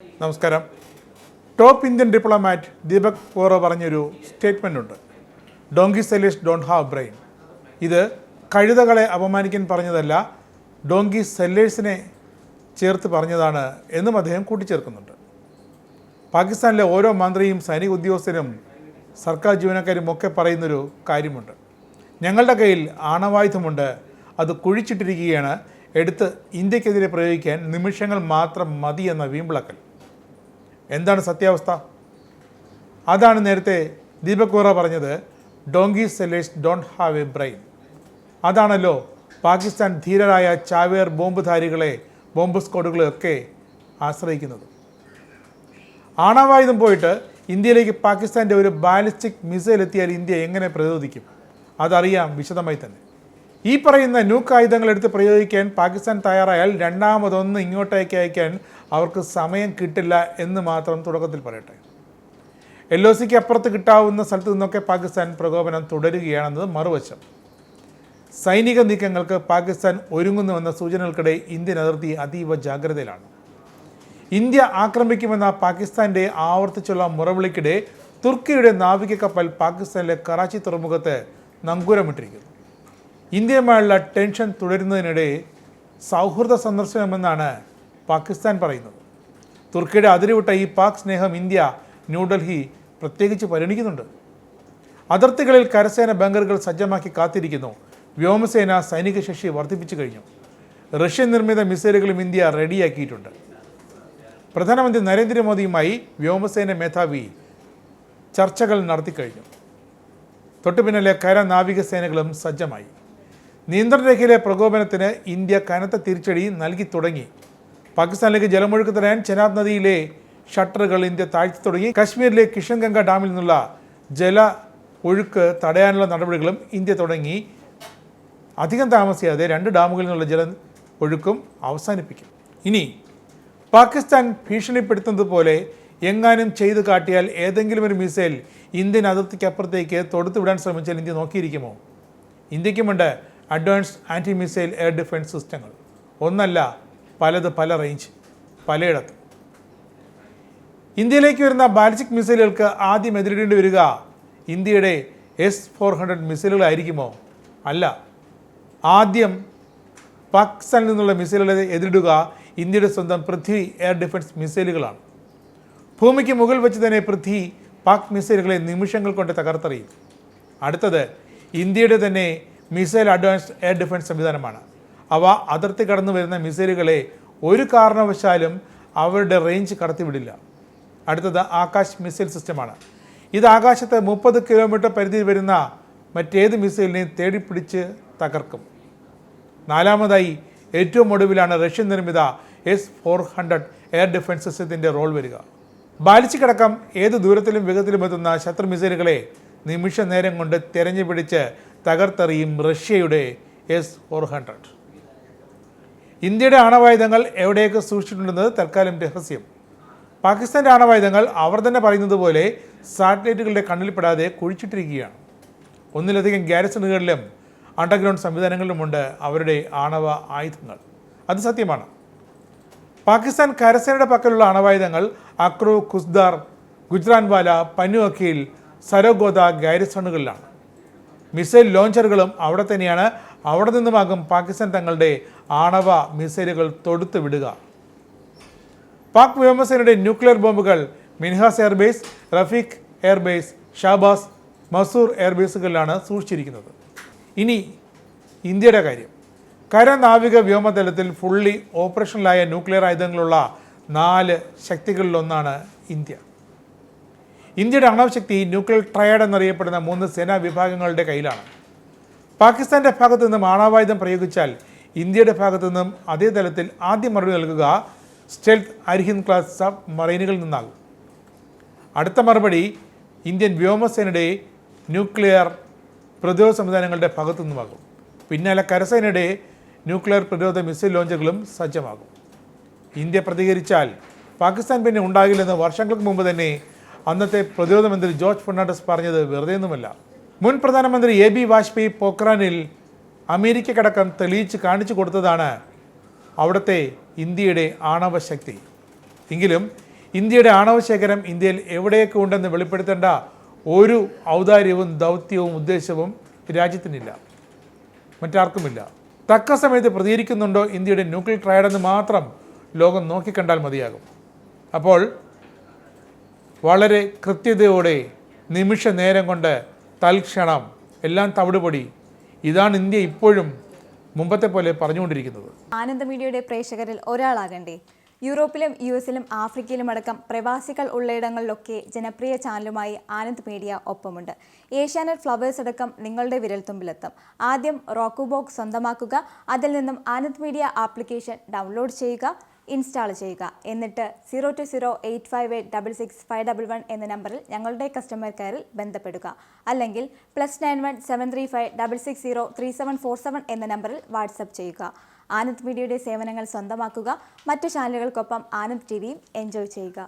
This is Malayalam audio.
നമസ്കാരം. Top Indian diplomat Deepak Vohra പറഞ്ഞൊരു സ്റ്റേറ്റ്മെൻ്റ് ഉണ്ട്. Donkey sellers don't have brain. ഇത് കഴുതകളെ അപമാനിക്കാൻ പറഞ്ഞതല്ല, ഡോങ്കി സെല്ലേഴ്സിനെ ചേർത്ത് പറഞ്ഞതാണ് എന്നും അദ്ദേഹം കൂട്ടിച്ചേർക്കുന്നുണ്ട്. പാകിസ്ഥാനിലെ ഓരോ മന്ത്രിയും സൈനിക ഉദ്യോഗസ്ഥരും സർക്കാർ ജീവനക്കാരും ഒക്കെ പറയുന്നൊരു കാര്യമുണ്ട്. ഞങ്ങളുടെ കയ്യിൽ ആണവായുധമുണ്ട്, അത് കുഴിച്ചിട്ടിരിക്കുകയാണ്, എടുത്ത് ഇന്ത്യക്കെതിരെ പ്രയോഗിക്കാൻ നിമിഷങ്ങൾ മാത്രം മതി എന്ന വീമ്പിളക്കൽ. എന്താണ് സത്യാവസ്ഥ? അതാണ് നേരത്തെ ദീപക് വോറ പറഞ്ഞത്, donkey sellers don't have A brain. അതാണല്ലോ പാകിസ്ഥാൻ ധീരരായ ചാവേർ ബോംബുധാരികളെ, ബോംബ് സ്ക്വാഡുകളെയൊക്കെ ആശ്രയിക്കുന്നത്. ആണവായുധം പോയിട്ട് ഇന്ത്യയിലേക്ക് പാകിസ്ഥാൻ്റെ ഒരു ബാലിസ്റ്റിക് മിസൈൽ എത്തിയാൽ ഇന്ത്യ എങ്ങനെ പ്രതിരോധിക്കും? അതറിയാം വിശദമായി തന്നെ. ഈ പറയുന്ന ന്യൂക്ക് ആയുധങ്ങൾ എടുത്ത് പ്രയോഗിക്കാൻ പാകിസ്ഥാൻ തയ്യാറായാൽ രണ്ടാമതൊന്ന് ഇങ്ങോട്ടേക്ക് അയക്കാൻ അവർക്ക് സമയം കിട്ടില്ല എന്ന് മാത്രം തുടക്കത്തിൽ പറയട്ടെ. LOCക്ക് അപ്പുറത്ത് കിട്ടാവുന്ന സ്ഥലത്ത് നിന്നൊക്കെ പാകിസ്ഥാൻ പ്രകോപനം തുടരുകയാണെന്നത് മറുവശം. സൈനിക നീക്കങ്ങൾക്ക് പാകിസ്ഥാൻ ഒരുങ്ങുന്നുവെന്ന സൂചനകൾക്കിടെ ഇന്ത്യൻ അതിർത്തി അതീവ ജാഗ്രതയിലാണ്. ഇന്ത്യ ആക്രമിക്കുമെന്ന പാകിസ്ഥാൻ്റെ ആവർത്തിച്ചുള്ള മുറവിളിക്കിടെ തുർക്കിയുടെ നാവിക കപ്പൽ പാകിസ്ഥാനിലെ കറാച്ചി തുറമുഖത്ത് നങ്കൂരമിട്ടിരിക്കുന്നു. ഇന്ത്യയുമായുള്ള ടെൻഷൻ തുടരുന്നതിനിടെ സൗഹൃദ സന്ദർശനമെന്നാണ് പാകിസ്ഥാൻ പറയുന്നത്. തുർക്കിയുടെ അതിരുവിട്ട ഈ പാക് സ്നേഹം ഇന്ത്യ ന്യൂഡൽഹി പ്രത്യേകിച്ച് പരിഗണിക്കുന്നുണ്ട്. അതിർത്തികളിൽ കരസേന ബങ്കറുകൾ സജ്ജമാക്കി കാത്തിരിക്കുന്നു. വ്യോമസേന സൈനിക ശേഷി വർദ്ധിപ്പിച്ചു കഴിഞ്ഞു. റഷ്യൻ നിർമ്മിത മിസൈലുകളും ഇന്ത്യ റെഡിയാക്കിയിട്ടുണ്ട്. പ്രധാനമന്ത്രി നരേന്ദ്രമോദിയുമായി വ്യോമസേന മേധാവി ചർച്ചകൾ നടത്തിക്കഴിഞ്ഞു. തൊട്ടു പിന്നാലെ കര നാവികസേനകളും സജ്ജമായി. നിയന്ത്രണ രേഖയിലെ പ്രകോപനത്തിന് ഇന്ത്യ കനത്ത തിരിച്ചടി നൽകി തുടങ്ങി. പാകിസ്ഥാനിലേക്ക് ജലമൊഴുക്ക് തടയാൻ ചെനാബ് നദിയിലെ ഷട്ടറുകൾ ഇന്ത്യ താഴ്ത്തി തുടങ്ങി. കശ്മീരിലെ കിഷൻഗംഗ ഡാമിൽ നിന്നുള്ള ജല ഒഴുക്ക് തടയാനുള്ള നടപടികളും ഇന്ത്യ തുടങ്ങി. അധികം താമസിയാതെ 2 ഡാമുകളിൽ നിന്നുള്ള ജല ഒഴുക്കും അവസാനിപ്പിക്കും. ഇനി പാകിസ്ഥാൻ ഭീഷണിപ്പെടുത്തുന്നത് പോലെ എങ്ങാനും ചെയ്തു കാട്ടിയാൽ ഏതെങ്കിലും ഒരു മിസൈൽ ഇന്ത്യൻ അതിർത്തിക്കപ്പുറത്തേക്ക് തൊടുത്തുവിടാൻ ശ്രമിച്ചാൽ ഇന്ത്യ നോക്കിയിരിക്കുമോ? ഇന്ത്യക്കുമുണ്ട് advanced anti missile air defence സിസ്റ്റങ്ങൾ. ഒന്നല്ല, പലത്, പല റേഞ്ച്, പലയിടത്ത്. ഇന്ത്യയിലേക്ക് വരുന്ന ബാലിസ്റ്റിക് മിസൈലുകൾക്ക് ആദ്യം എതിരിടേണ്ടി വരിക ഇന്ത്യയുടെ S-400 മിസൈലുകളായിരിക്കുമോ? അല്ല, ആദ്യം പാകിസ്ഥാനിൽ നിന്നുള്ള മിസൈലുകളെ എതിരിടുക ഇന്ത്യയുടെ സ്വന്തം പൃഥ്വി എയർ ഡിഫൻസ് മിസൈലുകളാണ്. ഭൂമിക്ക് മുകളിൽ വെച്ച് തന്നെ പൃഥ്വി പാക് മിസൈലുകളെ നിമിഷങ്ങൾ കൊണ്ട് തകർത്തെറിയും. അടുത്തത് ഇന്ത്യയുടെ തന്നെ മിസൈൽ അഡ്വാൻസ്ഡ് എയർ ഡിഫൻസ് സംവിധാനമാണ്. അവ അതിർത്തി കടന്നു വരുന്ന മിസൈലുകളെ ഒരു കാരണവശാലും അവരുടെ റേഞ്ച് കടത്തിവിടില്ല. അടുത്തത് ആകാശ് മിസൈൽ സിസ്റ്റമാണ്. ഇത് ആകാശത്ത് 30 കിലോമീറ്റർ പരിധിയിൽ വരുന്ന മറ്റേത് മിസൈലിനെയും തേടിപ്പിടിച്ച് തകർക്കും. നാലാമതായി ഏറ്റവും ഒടുവിലാണ് റഷ്യൻ നിർമ്മിത S-400 എയർ ഡിഫൻസ് സിസ്റ്റത്തിൻ്റെ റോൾ വരിക. ബാലിസ്റ്റിക് അടക്കം ഏത് ദൂരത്തിലും വേഗത്തിലും എത്തുന്ന ശത്രു മിസൈലുകളെ നിമിഷ നേരം കൊണ്ട് തെരഞ്ഞു പിടിച്ച് തകർത്തെറിയും റഷ്യയുടെ S-400. ഇന്ത്യയുടെ ആണവായുധങ്ങൾ എവിടെയൊക്കെ സൂക്ഷിച്ചിട്ടുണ്ടെന്നത് തൽക്കാലം രഹസ്യം. പാകിസ്ഥാൻ്റെ ആണവായുധങ്ങൾ അവർ തന്നെ പറയുന്നത് പോലെ സാറ്റലൈറ്റുകളുടെ കണ്ണിൽപ്പെടാതെ കുഴിച്ചിട്ടിരിക്കുകയാണ്. ഒന്നിലധികം ഗാരസണുകളിലും അണ്ടർഗ്രൗണ്ട് സംവിധാനങ്ങളിലുമുണ്ട് അവരുടെ ആണവ ആയുധങ്ങൾ. അത് സത്യമാണ്. പാകിസ്ഥാൻ കരസേനയുടെ പക്കലുള്ള അണവായുധങ്ങൾ അക്രു, ഖുസ്ദാർ, ഗുജ്റാൻവാല, പന്നു അഖീൽ, സരോഗോദ ഗാരിസണുകളിലാണ്. മിസൈൽ ലോഞ്ചറുകളും അവിടെ തന്നെയാണ്. അവിടെ നിന്നുമാകും പാകിസ്ഥാൻ തങ്ങളുടെ ആണവ മിസൈലുകൾ തൊടുത്തു വിടുക. പാക് വ്യോമസേനയുടെ ന്യൂക്ലിയർ ബോംബുകൾ മിൻഹാസ് എയർബേസ്, റഫീഖ് എയർബേസ്, ഷാബാസ്, മസൂർ എയർബേസുകളിലാണ് സൂക്ഷിച്ചിരിക്കുന്നത്. ഇനി ഇന്ത്യയുടെ കാര്യം. കര, നാവിക, വ്യോമതലത്തിൽ ഫുള്ളി ഓപ്പറേഷണലായ ന്യൂക്ലിയർ ആയുധങ്ങളുള്ള 4 ശക്തികളിലൊന്നാണ് ഇന്ത്യ. ഇന്ത്യയുടെ ആണവശക്തി ന്യൂക്ലിയർ ട്രയഡ് എന്നറിയപ്പെടുന്ന 3 സേനാ വിഭാഗങ്ങളുടെ കയ്യിലാണ്. പാകിസ്ഥാൻ്റെ ഭാഗത്തു നിന്നും ആണവായുധം പ്രയോഗിച്ചാൽ ഇന്ത്യയുടെ ഭാഗത്തു നിന്നും അതേ തലത്തിൽ ആദ്യം മറുപടി നൽകുക സ്റ്റെൽത്ത് അരിഹിന്ദ് ക്ലാസ് സബ് മറൈനുകളിൽ നിന്നാകും. അടുത്ത മറുപടി ഇന്ത്യൻ വ്യോമസേനയുടെ ന്യൂക്ലിയർ പ്രതിരോധ സംവിധാനങ്ങളുടെ ഭാഗത്തു നിന്നുമാകും. പിന്നാലെ കരസേനയുടെ ന്യൂക്ലിയർ പ്രതിരോധ മിസൈൽ ലോഞ്ചറുകളും സജ്ജമാകും. ഇന്ത്യ പ്രതികരിച്ചാൽ പാകിസ്ഥാൻ പിന്നെ ഉണ്ടാകില്ലെന്ന് വർഷങ്ങൾക്ക് മുമ്പ് തന്നെ അന്നത്തെ പ്രതിരോധ മന്ത്രി ജോർജ് ഫെർണാണ്ടസ് പറഞ്ഞത് വെറുതെയൊന്നുമല്ല. മുൻ പ്രധാനമന്ത്രി AB വാജ്പേയി പോഖ്റാനിൽ അമേരിക്കക്കടക്കം തെളിയിച്ച് കാണിച്ചു കൊടുത്തതാണ് അവിടുത്തെ ഇന്ത്യയുടെ ആണവ ശക്തി. എങ്കിലും ഇന്ത്യയുടെ ആണവശേഖരം ഇന്ത്യയിൽ എവിടെയൊക്കെ ഉണ്ടെന്ന് വെളിപ്പെടുത്തേണ്ട ഒരു ഔദാര്യവും ദൗത്യവും ഉദ്ദേശവും രാജ്യത്തിനില്ല, മറ്റാർക്കുമില്ല. തക്ക സമയത്ത് പ്രതികരിക്കുന്നുണ്ടോ ഇന്ത്യയുടെ ന്യൂക്ലിയർ ട്രയഡെന്ന് മാത്രം ലോകം നോക്കിക്കണ്ടാൽ മതിയാകും. അപ്പോൾ വളരെ കൃത്യതയോടെ നിമിഷ നേരം കൊണ്ട് തൽക്ഷണം എല്ലാം തവിടുപൊടി. ഇതാണ് ഇന്ത്യ ഇപ്പോഴും മുമ്പത്തെ പോലെ പറഞ്ഞുകൊണ്ടിരിക്കുന്നത്. ആനന്ദ മീഡിയയുടെ പ്രേക്ഷകരിൽ ഒരാളാകണ്ടേ? യൂറോപ്പിലും US-ലും ആഫ്രിക്കയിലും അടക്കം പ്രവാസികൾ ഉള്ളയിടങ്ങളിലൊക്കെ ജനപ്രിയ ചാനലുമായി ആനന്ദ് മീഡിയ ഒപ്പമുണ്ട്. ഏഷ്യാനെറ്റ് ഫ്ലവേഴ്സ് അടക്കം നിങ്ങളുടെ വിരൽത്തുമ്പിലെത്തും. ആദ്യം റോക്കു ബോക്സ് സ്വന്തമാക്കുക. അതിൽ നിന്നും ആനന്ദ് മീഡിയ ആപ്ലിക്കേഷൻ ഡൗൺലോഡ് ചെയ്യുക, ഇൻസ്റ്റാൾ ചെയ്യുക. എന്നിട്ട് 02085866511 എന്ന നമ്പറിൽ ഞങ്ങളുടെ കസ്റ്റമർ കെയറിൽ ബന്ധപ്പെടുക. അല്ലെങ്കിൽ +91 735 660 3747 എന്ന നമ്പറിൽ വാട്സപ്പ് ചെയ്യുക. ആനന്ദ് മീഡിയയുടെ സേവനങ്ങൾ സ്വന്തമാക്കുക. മറ്റു ചാനലുകൾക്കൊപ്പം ആനന്ദ് TVയും എൻജോയ് ചെയ്യുക.